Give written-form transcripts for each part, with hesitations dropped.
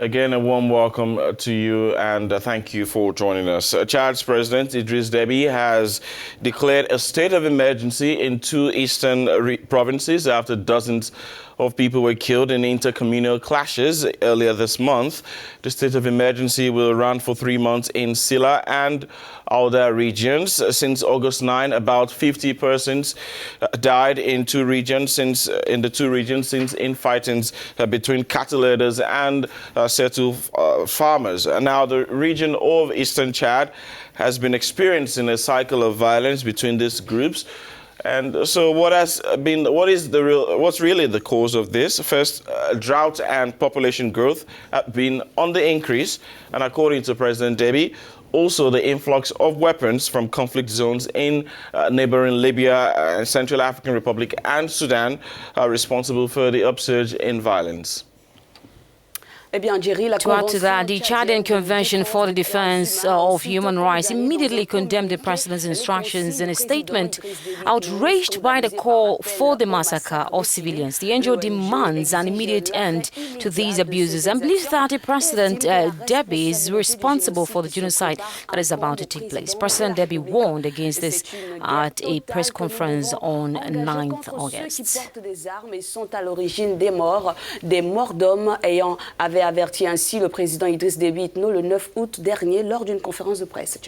Again, a warm welcome to you and thank you for joining us. Chad's President Idriss Deby has declared a state of emergency in two eastern provinces after dozens of people were killed in intercommunal clashes earlier this month. The state of emergency will run for 3 months in Sila and Ouaddai regions. Since August 9, about 50 persons died in the two regions since infightings between cattle herders and settled farmers. Now, the region of Eastern Chad has been experiencing a cycle of violence between these groups. And so what's really the cause of this? First, drought and population growth have been on the increase. And according to President Deby, also the influx of weapons from conflict zones in neighboring Libya, Central African Republic and Sudan are responsible for the upsurge in violence. To add to that, the Chadian Convention for the Defense of Human Rights immediately condemned the president's instructions in a statement. Outraged by the call for the massacre of civilians, the NGO demands an immediate end to these abuses and believes that the President Deby is responsible for the genocide that is about to take place. President Deby warned against this at a press conference on 9th August. Avait averti ainsi le président Idriss Deby le 9 août dernier lors d'une conférence de presse.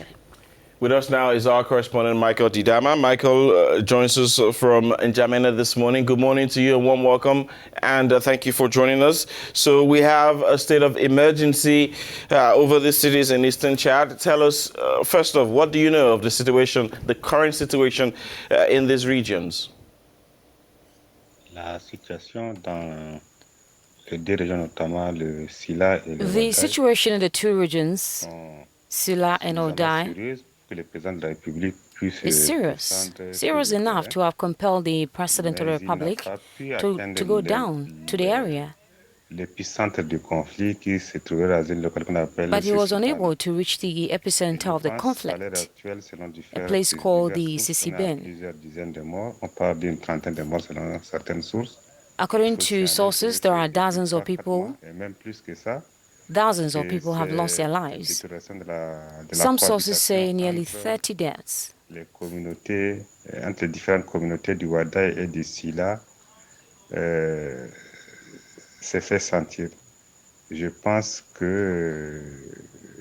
With us now is our correspondent, Michael Didama. Michael joins us from N'Djamena this morning. Good morning to you, a warm welcome, and thank you for joining us. So we have a state of emergency over the cities in Eastern Chad. Tell us, first off, what do you know of the situation, the current situation in these regions? La situation dans the situation in the two regions, Sila and Ouaddai, is serious enough to have compelled the President of the Republic to go down to the area. But he was unable to reach the epicenter of the conflict, a place called the Sisiben. According to sources, there are dozens of people have lost their lives. Some sources say nearly 30 deaths. Entre les différentes communautés du Ouaddai et du Sila s'est fait sentir. Je pense que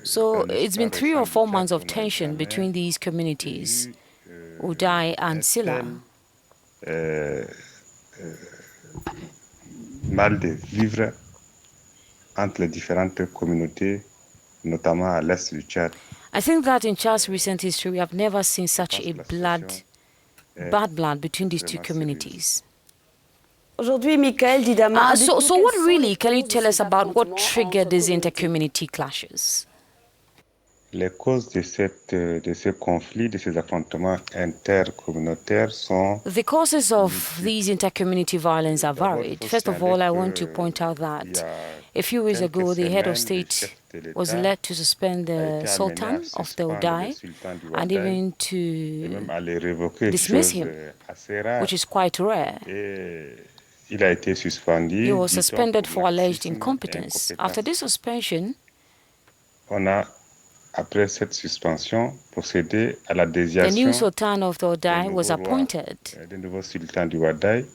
So it's been 3 or 4 months of tension between these communities, Ouaddai and Sila. Mal de vivre entre les différentes communautés, notamment à l'est du Tchad. I think that in Chad's recent history, we have never seen such a bad blood between these two communities. So what really can you tell us about what triggered these inter-community clashes? Les causes de ces conflits, de ces affrontements intercommunautaires sont... The causes of these inter-community violence are varied. First of all, I want to point out that a few weeks ago, the head of state was led to suspend the Sultan of the Ouaddai and even to dismiss him, which is quite rare. He was suspended for alleged incompetence. After this suspension, Après cette suspension, procéder à la désignation the new Sultan of the Ouaddai was appointed, le nouveau sultan du Ouaddai,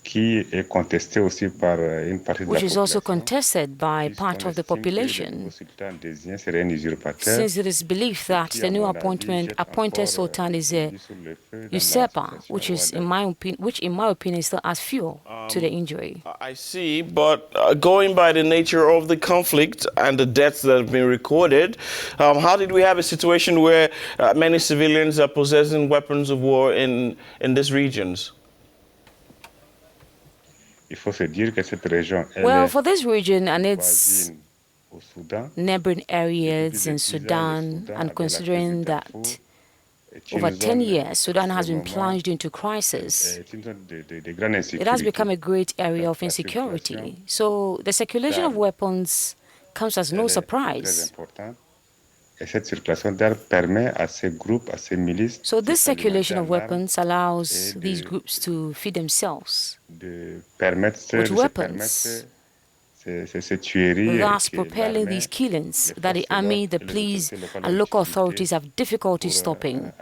qui est contesté aussi par une partie de la population. Which is also contested by part of the population, since it is believed that the new appointed Sultan is a usurper, which in my opinion still adds fuel to the injury. I see, but going by the nature of the conflict and the deaths that have been recorded, how did we have a situation where many civilians are possessing weapons of war in these regions? Well, for this region and its neighboring areas in Sudan, and considering that over 10 years Sudan has been plunged into crisis, it has become a great area of insecurity. So the circulation of weapons comes as no surprise. So this circulation of weapons allows these groups to feed themselves with weapons thus propelling these killings that the army, the police, and local authorities have difficulty stopping.